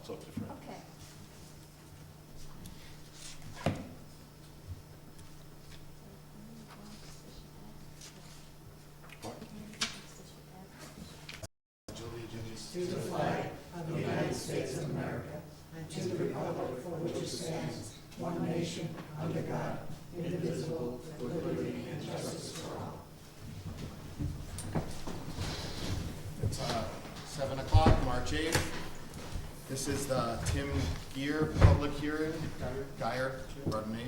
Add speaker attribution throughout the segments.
Speaker 1: talk to Fred.
Speaker 2: Okay.
Speaker 1: What?
Speaker 3: To the flag of the United States of America and to the republic for which it stands, one nation, under God, indivisible, with liberty and justice for all.
Speaker 4: It's 7 o'clock, March 8th. This is the Tim Gear public hearing. Geyer, pardon me.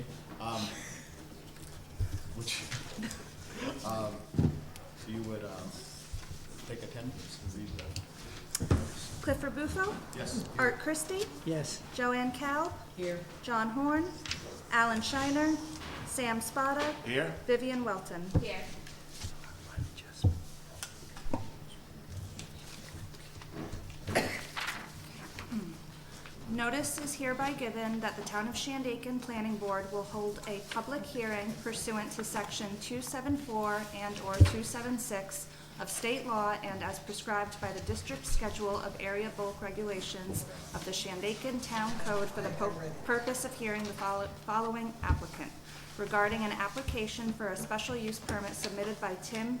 Speaker 4: Which you would take attendance and read the.
Speaker 5: Clifford Bufo,
Speaker 4: Yes.
Speaker 5: Art Christie,
Speaker 3: Yes.
Speaker 5: Joanne Cal,
Speaker 3: Here.
Speaker 5: John Horn, Alan Shiner, Sam Spada,
Speaker 1: Here?
Speaker 5: Vivian Welton.
Speaker 2: Here. Notice is hereby given that the Town of Shandaken Planning Board will hold a public hearing pursuant to Section 274 and/or 276 of state law and as prescribed by the District Schedule of Area Bulk Regulations of the Shandaken Town Code for the purpose of hearing the following applicant regarding an application for a special use permit submitted by Tim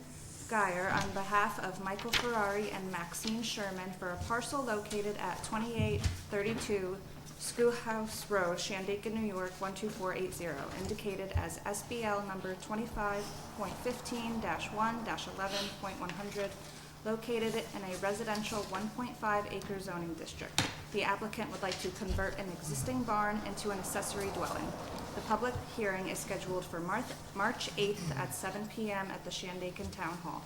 Speaker 2: Geyer on behalf of Michael Ferrari and Maxine Sherman for a parcel located at 2832 Schoolhouse Road, Shandaken, New York, 12480, indicated as SBL number 25.15-1-11.100, located in a residential 1.5 acre zoning district. The applicant would like to convert an existing barn into an accessory dwelling. The public hearing is scheduled for March 8th at 7 p.m. at the Shandaken Town Hall.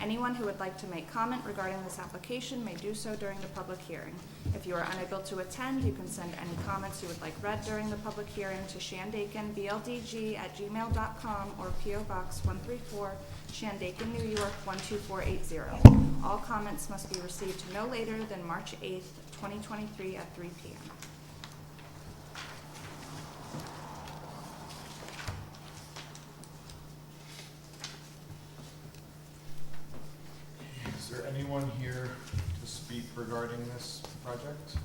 Speaker 2: Anyone who would like to make comment regarding this application may do so during the public hearing. If you are unable to attend, you can send any comments you would like read during the public hearing to shandakenbldg@gmail.com or P.O. Box 134, Shandaken, New York, 12480. All comments must be received no later than March 8th, 2023 at 3 p.m.
Speaker 4: Is there anyone here to speak regarding this project?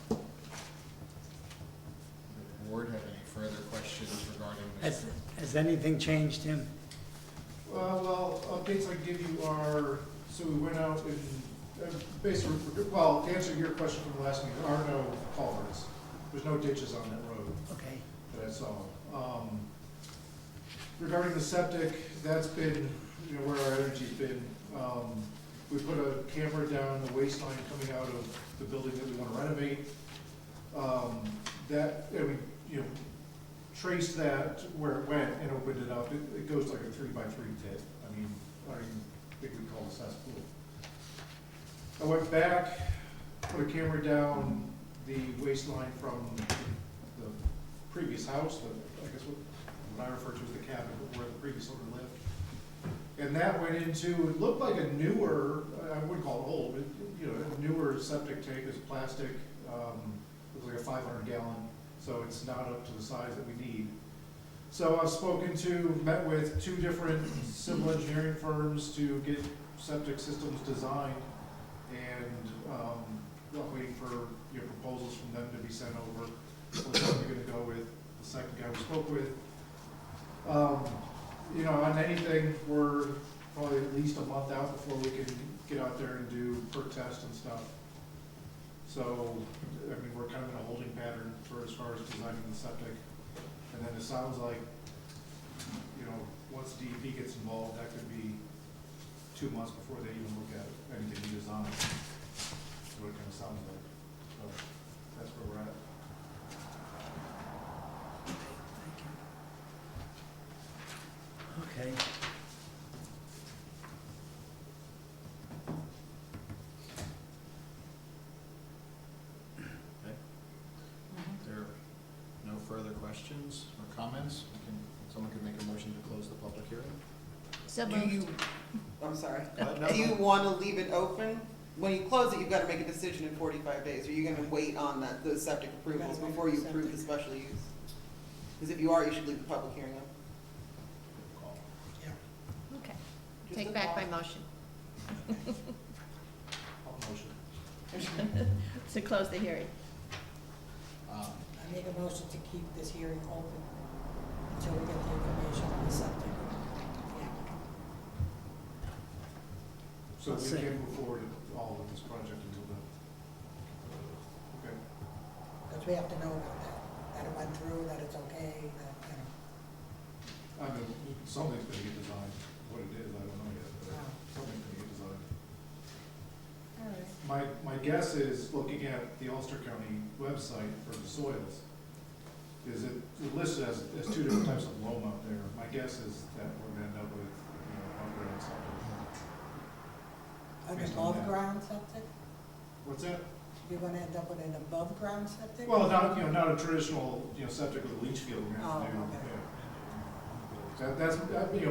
Speaker 4: The board have any further questions regarding this?
Speaker 3: Has anything changed, Tim?
Speaker 6: Well, updates I can give you are, so we went out and basically, well, to answer your question from the last meeting, there are no culverts. There's no ditches on that road
Speaker 3: Okay.
Speaker 6: that I saw. Regarding the septic, that's been, you know, where our energy's been. We put a camera down the waistline coming out of the building that we want to renovate. And we, you know, traced that where it went and opened it up. It goes like a 3x3 pit. I mean, I don't even think we call it a cesspool. I went back, put a camera down the waistline from the previous house, I guess what I refer to as the cabin, where the previous owner lived. And that went into, it looked like a newer, I wouldn't call it old, but, you know, a newer septic tank. Is plastic, looks like a 500 gallon, so it's not up to the size that we need. So I've met with 2 different civil engineering firms to get septic systems designed, and I'm waiting for, you know, proposals from them to be sent over. So we're going to go with the second guy we spoke with. You know, on anything, we're probably at least a month out before we can get out there and do perk tests and stuff. So, I mean, we're kind of in a holding pattern for as far as designing the septic. And then it sounds like, you know, once DEP gets involved, that could be 2 months before they even look at anything we design. That's what it kind of sounds like. So that's where we're at.
Speaker 3: Okay.
Speaker 4: Okay. If there are no further questions or comments, someone can make a motion to close the public hearing.
Speaker 2: So
Speaker 7: Do you, I'm sorry,
Speaker 4: No,
Speaker 7: do you
Speaker 4: no.
Speaker 7: want to leave it open? When you close it, you've got to make a decision in 45 days. Are you going to wait on that, those septic approvals before you approve the special use? Because if you are, you should leave the public hearing up.
Speaker 4: Call.
Speaker 1: Take back my motion.
Speaker 6: I'll motion.
Speaker 1: To close the hearing.
Speaker 3: I make a motion to keep this hearing open until we get the information on the subject.
Speaker 6: So
Speaker 8: I'll
Speaker 6: we
Speaker 8: second.
Speaker 6: can't move forward at all with this project until then? Okay.
Speaker 3: Because we have to know about that it went through, that it's okay, that, you know.
Speaker 6: I mean, something's gonna get designed. What it is, I don't know yet, but
Speaker 3: Wow.
Speaker 6: something's gonna get designed.
Speaker 3: All right.
Speaker 6: My guess is, looking at the Ulster County website for the soils, is it listed as two different types of loam out there. My guess is that we're gonna end up with, upgrade something.
Speaker 3: An
Speaker 6: Based on
Speaker 3: above
Speaker 6: that.
Speaker 3: ground septic?
Speaker 6: What's that?
Speaker 3: You're gonna end up with an above ground septic?
Speaker 6: Well, not, not a traditional, septic with a leach field. We're gonna have to
Speaker 3: Oh,
Speaker 6: do,
Speaker 3: okay.
Speaker 6: yeah. That's,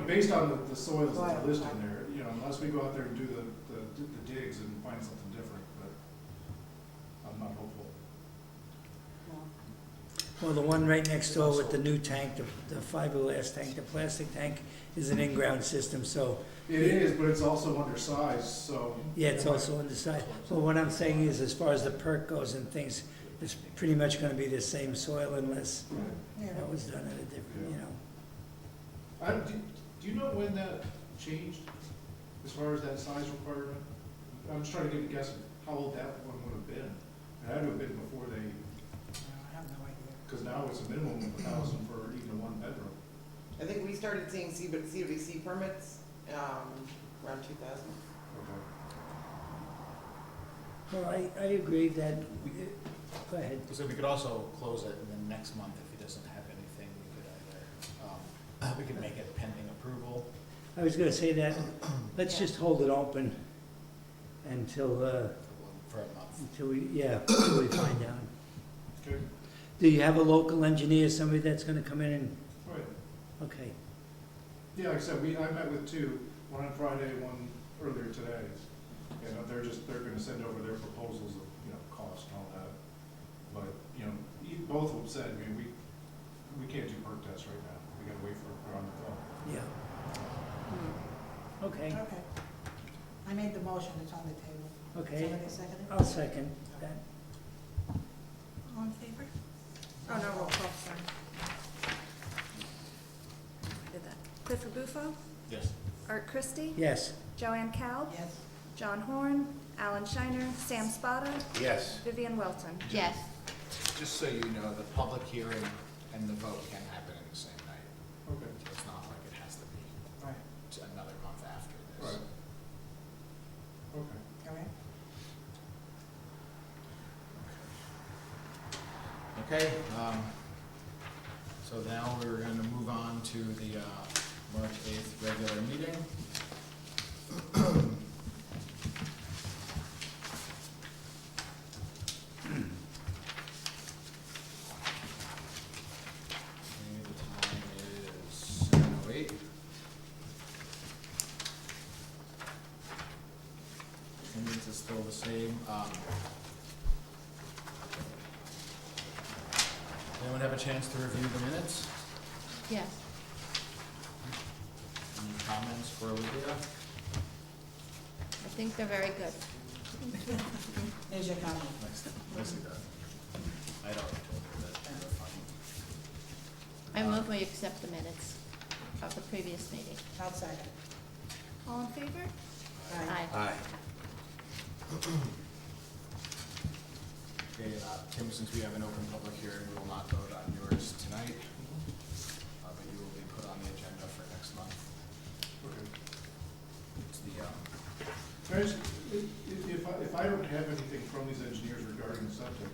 Speaker 6: based on the soils that are
Speaker 3: Right,
Speaker 6: listed
Speaker 3: right.
Speaker 6: there, unless we go out there and do the digs and find something different, but I'm not hopeful.
Speaker 3: No.
Speaker 8: Well, the one right next door with the new tank, the fiberglass tank, the plastic tank, is an in-ground system, so,
Speaker 6: It is, but it's also undersized, so.
Speaker 8: yeah, it's also on the side. But what I'm saying is, as far as the perk goes and things, it's pretty much gonna be the same soil unless
Speaker 3: Yeah.
Speaker 8: that was done at a different,
Speaker 6: Do you know when that changed, as far as that size requirement? I'm just trying to get a guess of how old that one would have been. It had to have been before they,
Speaker 3: No, I have no idea.
Speaker 6: because now it's a minimum of 1,000 for even a one bedroom.
Speaker 7: I think we started seeing CWC permits, around 2000.
Speaker 6: Okay.
Speaker 8: Well, I agree that, go ahead.
Speaker 9: So we could also close it, and then next month, if he doesn't have anything, we could either, we could make it pending approval.
Speaker 8: I was gonna say that, let's just hold it open until,
Speaker 9: For a month.
Speaker 8: until we find out.
Speaker 6: Okay,
Speaker 8: Do you have a local engineer, somebody that's gonna come in and,
Speaker 6: all right.
Speaker 8: okay,
Speaker 6: Yeah, like I said, I met with two, one on Friday, one earlier today. And they're gonna send over their proposals of, cost and all that. But, both of them said, we can't do perk tests right now. We gotta wait for it on the phone.
Speaker 8: yeah. Okay,
Speaker 3: Okay. I made the motion, it's on the table.
Speaker 8: okay,
Speaker 3: Somebody second it?
Speaker 8: I'll second that.
Speaker 2: All in favor? Oh, no, roll call, sorry. I did that. Clifford Bufo,
Speaker 9: Yes.
Speaker 2: Art Christie,
Speaker 8: Yes,
Speaker 2: Joanne Calb,
Speaker 3: Yes.
Speaker 2: John Horn, Alan Shiner, Sam Spada,
Speaker 4: Yes.
Speaker 2: Vivian Wilton.
Speaker 1: Yes.
Speaker 9: Just so you know, the public hearing and the vote can happen in the same night.
Speaker 6: Okay.
Speaker 9: So it's not like it has to be
Speaker 3: Right.
Speaker 9: another month after this.
Speaker 6: Right. Okay.
Speaker 3: All right.
Speaker 9: Okay, so now we're gonna move on to the, March 8th regular meeting. Okay, the time is 7:08. Attendance is still the same. Anyone have a chance to review the minutes?
Speaker 1: Yes.
Speaker 9: Any comments for Olivia?
Speaker 1: I think they're very good.
Speaker 3: Here's your comment.
Speaker 9: Nicely done. I'd already told her that they were funny.
Speaker 1: I move we accept the minutes of the previous meeting.
Speaker 3: I'll second.
Speaker 2: All in favor?
Speaker 3: Aye.
Speaker 9: Aye. Okay, Tim, since we have an open public hearing, we will not vote on yours tonight, but you will be put on the agenda for next month.
Speaker 6: Okay.
Speaker 9: It's the,
Speaker 6: Guys, if I don't have anything from these engineers regarding the subject,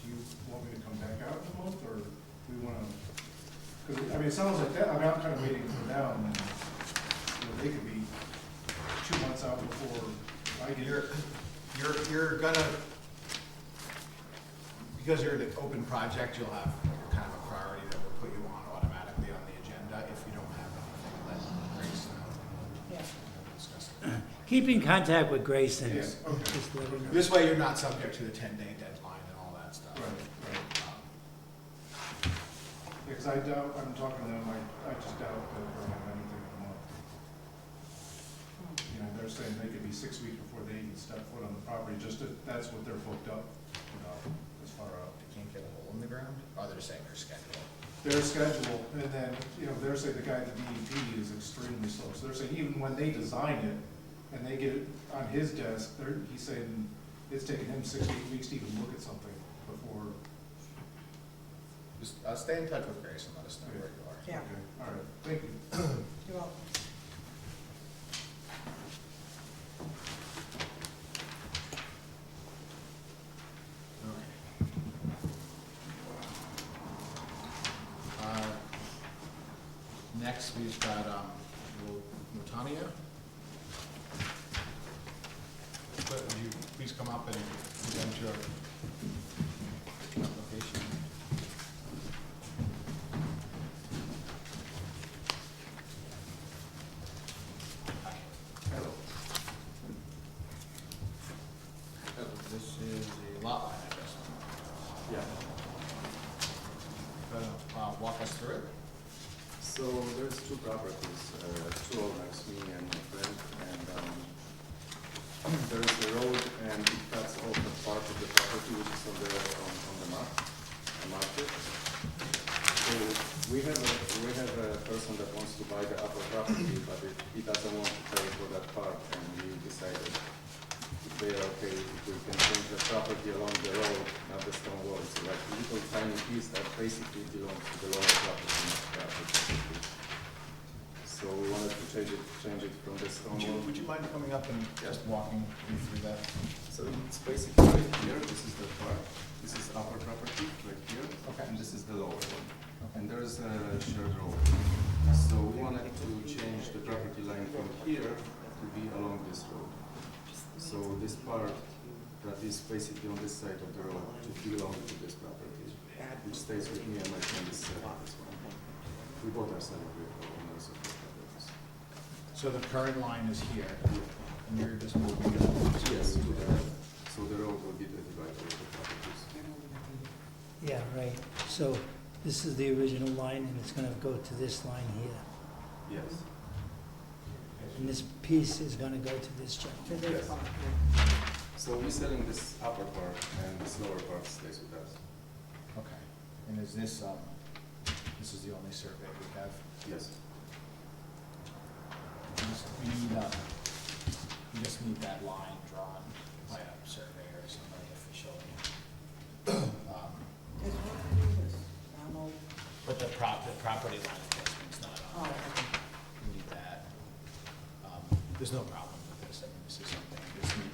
Speaker 6: do you want me to come back out in a month, or do we wanna? Cause, it sounds like that, I'm kind of waiting for them, and, they could be 2 months out before I get here.
Speaker 9: you're gonna, because you're an open project, you'll have kind of a priority that will put you on automatically on the agenda. If you don't have anything, let Grace know.
Speaker 3: Yeah.
Speaker 9: Discuss it.
Speaker 8: keep in contact with Grace and
Speaker 6: Yeah,
Speaker 8: just
Speaker 6: okay.
Speaker 8: let her know.
Speaker 9: This way, you're not subject to the 10-day deadline and all that stuff.
Speaker 6: Right.
Speaker 9: Um,
Speaker 6: Because I doubt, I'm talking to them, I just doubt that we're gonna have anything in a month. saying they could be 6 weeks before they even step foot on the property, just if that's what they're booked up, as far out.
Speaker 9: They can't get a hole in the ground? Oh, they're saying their schedule.
Speaker 6: Their schedule, and then, they're saying the guy at the DEP is extremely slow, so they're saying even when they design it, and they get it on his desk, he's saying it's taking him 6 to 8 weeks to even look at something before.
Speaker 9: Just stay in touch with Grace and let us know where you are.
Speaker 3: Yeah.
Speaker 6: Okay, all right, thank you.
Speaker 3: You're welcome.
Speaker 9: Next, we've got, Mutania. Would you please come up and present your application? Hi.
Speaker 10: Hello.
Speaker 9: This is a lot line address.
Speaker 10: Yeah.
Speaker 9: Walk us through it.
Speaker 10: So there's two properties, two owners, me and my friend, and there is a road and it cuts off a part of the property which is on the map, a market. So we have a person that wants to buy the upper property, but he doesn't want to pay for that part, and we decided if they are okay, if we can change the property along the road, not the stone wall. It's like a little tiny piece that basically belongs to the lower property, not the upper property. So we wanted to change it from the stone wall.
Speaker 9: Would you mind coming up and just walking me through that?
Speaker 10: So it's basically right here, this is the part, this is upper property right here,
Speaker 9: Okay.
Speaker 10: and this is the lower one. And there's a shared road. So we wanted to change the property line from here to be along this road. So this part that is basically on this side of the road to belong to this property, which stays with me and my friend is selling this one. We both are selling owners of the properties.
Speaker 9: So the current line is here, and you're just moving it up.
Speaker 10: Yes, to the right. So the road will be the divider of the properties.
Speaker 8: Yeah, right. So this is the original line, and it's gonna go to this line here.
Speaker 10: Yes.
Speaker 8: And this piece is gonna go to this junction.
Speaker 3: To this
Speaker 10: Yes.
Speaker 3: part.
Speaker 10: So we're selling this upper part and this lower part stays with us.
Speaker 9: Okay. And is this, this is the only survey we have?
Speaker 10: Yes.
Speaker 9: We just need that line drawn by a surveyor or somebody official.
Speaker 3: This one, this,
Speaker 9: But the property line adjustment's not
Speaker 3: oh,
Speaker 9: on.
Speaker 3: okay.
Speaker 9: We need that. There's no problem with this. I mean, this is something we just need,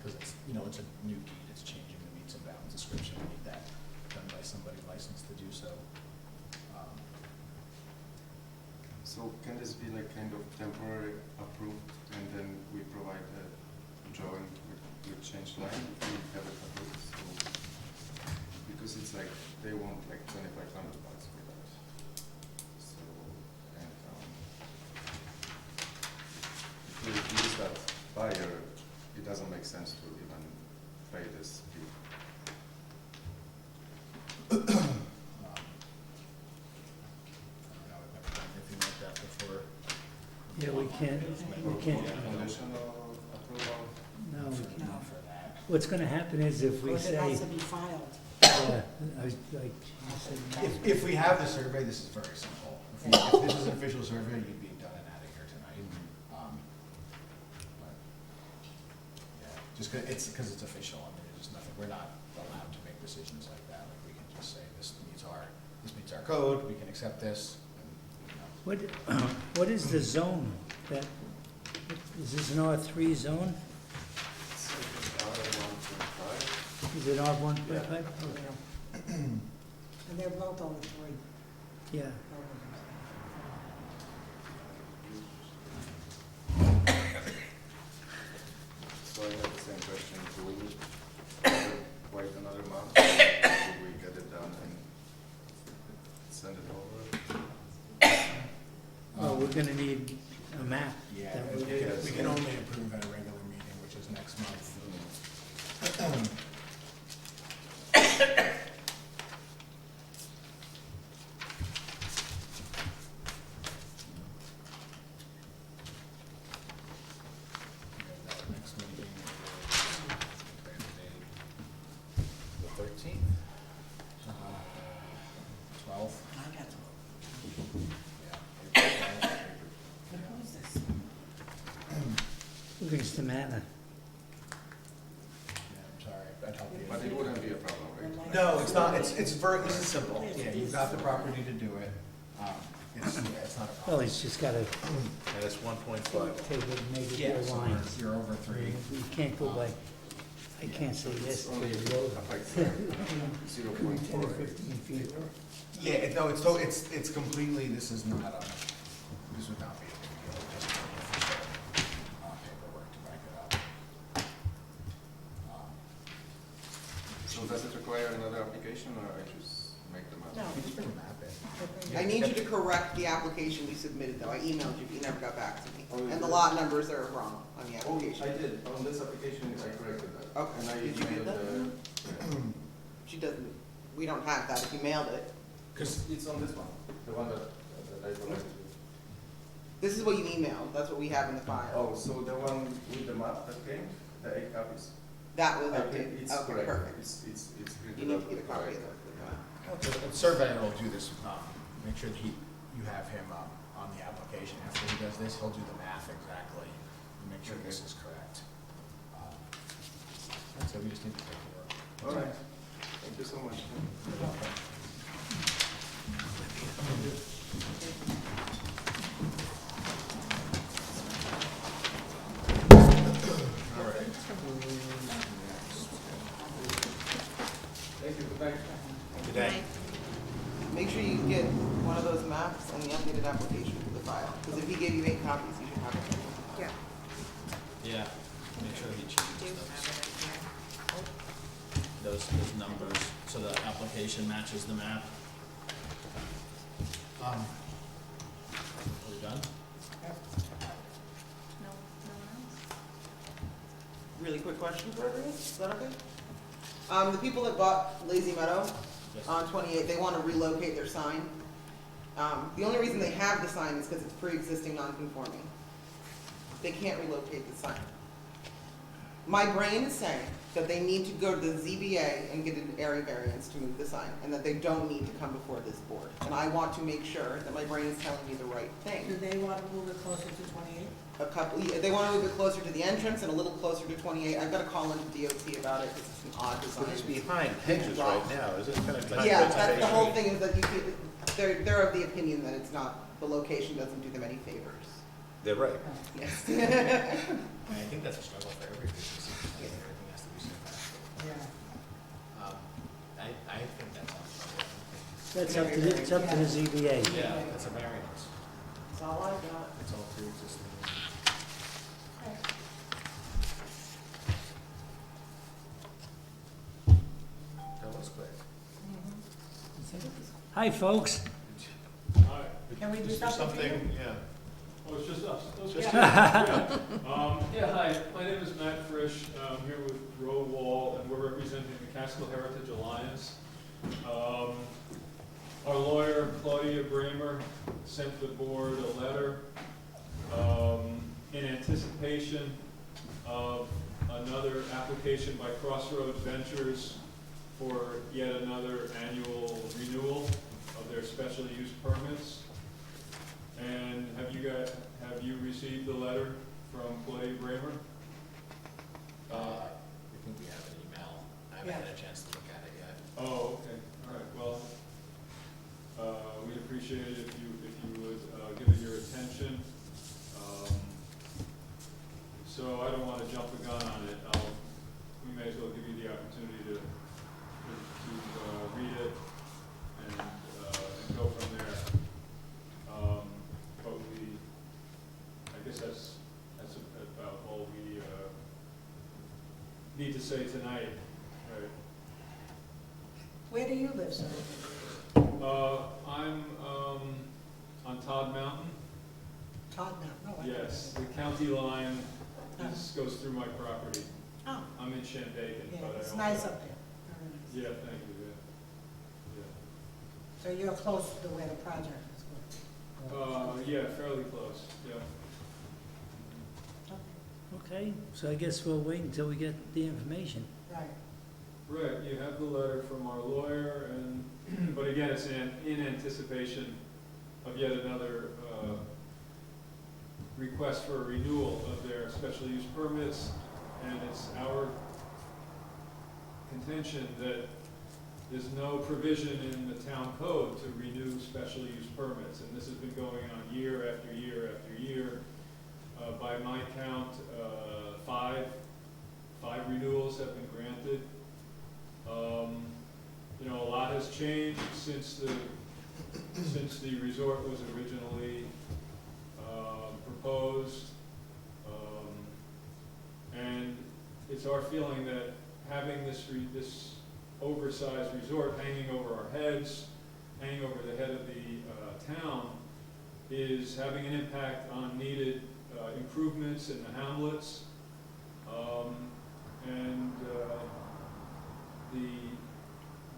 Speaker 9: because it's, it's a new deed, it's changing the meets and bounds description. We need that done by somebody licensed to do so.
Speaker 10: So can this be like kind of temporary approved and then we provide a drawing with change line if we have it approved? So, because it's like, they want like $2,500 for that. So, and if we use that buyer, it doesn't make sense to even pay this fee.
Speaker 9: I don't know, I've never done anything like that before.
Speaker 8: Yeah, we can't.
Speaker 10: Conditional approval?
Speaker 8: No.
Speaker 9: Not for that.
Speaker 8: What's gonna happen is if we
Speaker 3: Because it
Speaker 8: say,
Speaker 3: has to be filed.
Speaker 8: yeah, I was like, you said,
Speaker 9: If we have the survey, this is very simple. If this is an official survey, you'd be done and out of here tonight. But, yeah, just 'cause it's official, I mean, there's nothing, we're not allowed to make decisions like that. Like, we can just say, this meets our code, we can accept this, and,
Speaker 8: what is the zone that, is this an R3 zone?
Speaker 10: It's R1.5.
Speaker 8: Is it R1.5?
Speaker 10: Yeah.
Speaker 8: Okay.
Speaker 3: And they're both on the three.
Speaker 8: Yeah.
Speaker 10: So I have the same question, do we need to wait another month? Or do we get it done and send it over?
Speaker 8: Well, we're gonna need a map.
Speaker 9: yeah,
Speaker 8: that
Speaker 9: we can only approve at a regular meeting, which is next month.
Speaker 8: Livingston Manor.
Speaker 9: Yeah, I'm sorry, I'd help you.
Speaker 10: But it wouldn't be a problem, right?
Speaker 9: No, it's not, this is simple. Yeah, you've got the property to do it. It's not a
Speaker 8: Well,
Speaker 9: problem.
Speaker 8: he's just gotta
Speaker 11: And it's 1.5.
Speaker 8: take it, make it
Speaker 9: Yeah,
Speaker 8: your
Speaker 9: so
Speaker 8: line.
Speaker 9: you're over 3.
Speaker 8: You can't go by, I can't say this till
Speaker 10: Only
Speaker 8: you go
Speaker 10: like
Speaker 8: 10
Speaker 10: 0.4,
Speaker 8: or
Speaker 10: right?
Speaker 8: 15 feet.
Speaker 9: Yeah, it's completely, this is not this would not be a big deal, just the official paperwork to back it up.
Speaker 10: So does it require another application, or I just make the map?
Speaker 9: You just bring a map in.
Speaker 7: I need you to correct the application we submitted, though. I emailed you, but you never got back to me.
Speaker 10: Oh, you
Speaker 7: And the
Speaker 10: did?
Speaker 7: lot numbers are wrong on the
Speaker 10: Oh,
Speaker 7: application.
Speaker 10: I did, on this application, I corrected that.
Speaker 7: Okay.
Speaker 10: And I
Speaker 7: Did you get
Speaker 10: emailed
Speaker 7: that? She doesn't, we don't have that. If you mailed it,
Speaker 10: it's on this one, the one that I provided you.
Speaker 7: this is what you emailed. That's what we have in the file.
Speaker 10: Oh, so the one with the map that came, the 8 copies?
Speaker 7: That was
Speaker 10: I
Speaker 7: updated.
Speaker 10: think it's
Speaker 7: Okay,
Speaker 10: correct.
Speaker 7: perfect.
Speaker 10: It's printed
Speaker 7: You need
Speaker 10: out
Speaker 7: to get a copy of
Speaker 10: correct.
Speaker 7: that.
Speaker 9: The surveyor will do this, make sure that you have him on the application. After he does this, he'll do the math exactly, and make sure this is correct. So we just need to take the work.
Speaker 10: All right, thank you so much.
Speaker 9: All right.
Speaker 10: Thank you, good night.
Speaker 9: Good day.
Speaker 7: Make sure you get one of those maps and the updated application to the file. Because if he gave you 8 copies, you should have it.
Speaker 2: Yeah.
Speaker 11: Yeah, make sure he changes those numbers, so the application matches the map. Are we done?
Speaker 2: No, no one else?
Speaker 7: Really quick question for everyone. Is that okay? The people that bought Lazy Meadow
Speaker 11: Yes.
Speaker 7: on 28, they want to relocate their sign. The only reason they have the sign is because it's pre-existing non-conforming. They can't relocate the sign. My brain is saying that they need to go to the ZBA and get an area variance to move the sign, and that they don't need to come before this board. And I want to make sure that my brain is telling me the right
Speaker 3: Do
Speaker 7: thing.
Speaker 3: they want to move it closer to 28?
Speaker 7: Yeah, they want to move it closer to the entrance and a little closer to 28. I've got to call into DOT about it because it's an odd design.
Speaker 11: But it's behind hedges right now, is it kind of behind
Speaker 7: Yeah, that's the
Speaker 11: vegetation?
Speaker 7: whole thing is that they're of the opinion that it's not, the location doesn't do them any favors.
Speaker 11: They're right.
Speaker 7: Yes.
Speaker 9: I think that's a struggle for every business, everything has to be set back.
Speaker 3: Yeah.
Speaker 11: I think that's on.
Speaker 8: That's up to, it's up to the ZBA.
Speaker 9: Yeah, that's a variance.
Speaker 7: That's all I got.
Speaker 9: It's all pre-existing. That was quick.
Speaker 8: Hi, folks.
Speaker 3: Can we do something?
Speaker 11: Yeah.
Speaker 12: Oh, it's just us. Okay.
Speaker 3: Just
Speaker 12: Yeah. Yeah, hi, my name is Matt Frisch. I'm here with Road Wall, and we're representing the Catskill Heritage Alliance. Our lawyer, Claudia Bramer, sent the board a letter in anticipation of another application by Crossroads Ventures for yet another annual renewal of their special use permits. And have you received the letter from Claudia Bramer?
Speaker 9: I think we have an email. I haven't had a chance to look at it yet.
Speaker 12: Oh, okay, all right, well, we'd appreciate it if you would, give it your attention. So I don't wanna jump the gun on it, we may as well give you the opportunity to read it and go from there. But I guess that's about all we, need to say tonight, right?
Speaker 3: Where do you live, sir?
Speaker 12: I'm on Todd Mountain.
Speaker 3: Todd now? No, I don't
Speaker 12: Yes,
Speaker 3: know.
Speaker 12: the county line goes through my property.
Speaker 3: Oh,
Speaker 12: I'm in Shandaken,
Speaker 3: yeah,
Speaker 12: but I
Speaker 3: it's
Speaker 12: don't.
Speaker 3: nice up there. Very nice.
Speaker 12: Yeah, thank you, yeah.
Speaker 3: So you're close to where the project is going?
Speaker 12: Yeah, fairly close, yeah.
Speaker 8: Okay, so I guess we'll wait until we get the information.
Speaker 3: Right.
Speaker 12: Right, you have the letter from our lawyer, and, but again, it's in anticipation of yet another, request for a renewal of their special use permits, and it's our contention that there's no provision in the town code to renew special use permits, and this has been going on year after year after year. By my count, five renewals have been granted. You know, a lot has changed since the resort was originally proposed, and it's our feeling that having this oversized resort hanging over our heads, hanging over the head of the town, is having an impact on needed improvements in the hamlets, and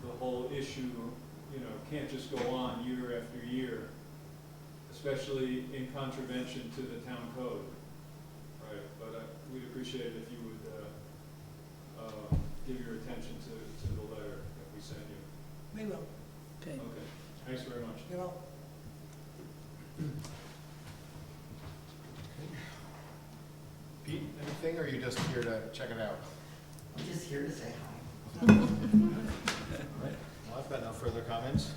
Speaker 12: the whole issue, you know, can't just go on year after year, especially in contravention to the town code. Right, but we'd appreciate it if you would give your attention to the letter that we sent you.
Speaker 3: We will.
Speaker 8: Okay.
Speaker 12: Okay, thanks very much.
Speaker 3: You're welcome.
Speaker 4: Pete, anything, or are you just here to check it out?
Speaker 3: I'm just here to say hi.
Speaker 4: All right, well, I've got no further comments.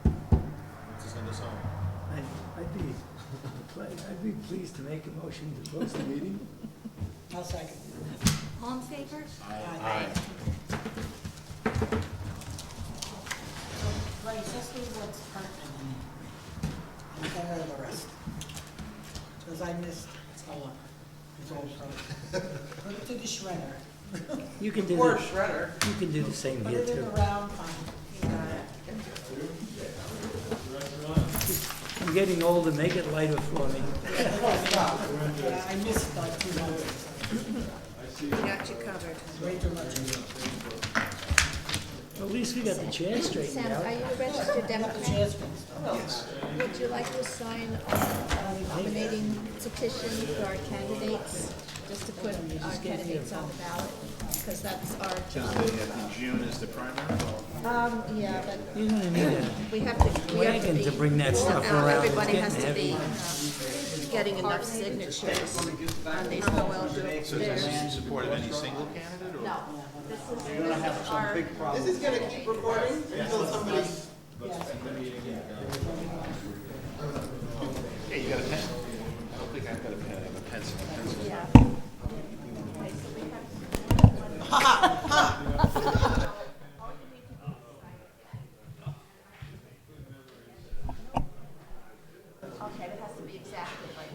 Speaker 4: What's this gonna sound?
Speaker 8: I'd be pleased to make a motion to close the meeting.
Speaker 3: I'll second.
Speaker 5: All in favor?
Speaker 4: Aye.
Speaker 3: Right, just leave what's pertinent in it. And get rid of the rest. Because I missed a lot. It's all pertinent. Put it to the shredder.
Speaker 8: You can do
Speaker 7: Or
Speaker 8: the,
Speaker 7: shredder.
Speaker 8: you can do the same
Speaker 3: Put
Speaker 8: here
Speaker 3: it in the
Speaker 8: too.
Speaker 3: round pile.
Speaker 8: I'm getting older, make it lighter for me.
Speaker 3: Yeah, I missed like 2 months.
Speaker 5: We got you covered.
Speaker 3: Way too much.
Speaker 8: Well, at least we got the chair straightened
Speaker 1: Sam, are
Speaker 8: out.
Speaker 1: you a registered Democrat?
Speaker 3: Chairs been stuff.
Speaker 1: Would you like to sign a nominating petition for our candidates, just to put our candidates on the ballot? Because that's our job.
Speaker 9: In June is the primary?
Speaker 1: Yeah, but
Speaker 8: You're gonna need a
Speaker 1: we have
Speaker 8: wagon
Speaker 1: to
Speaker 8: to
Speaker 1: be,
Speaker 8: bring that stuff around. It's
Speaker 1: everybody has
Speaker 8: getting
Speaker 1: to be
Speaker 8: heavy.
Speaker 1: getting enough signatures on these, so we'll do it
Speaker 9: So is
Speaker 1: there.
Speaker 9: this in support of any single candidate, or?
Speaker 1: No, this is our.
Speaker 7: This is gonna keep recording until somebody.
Speaker 9: Hey, you got a pen? I don't think I've got a pen, I have a pencil.
Speaker 1: Yeah. Okay, so we have. Okay, it has to be exactly like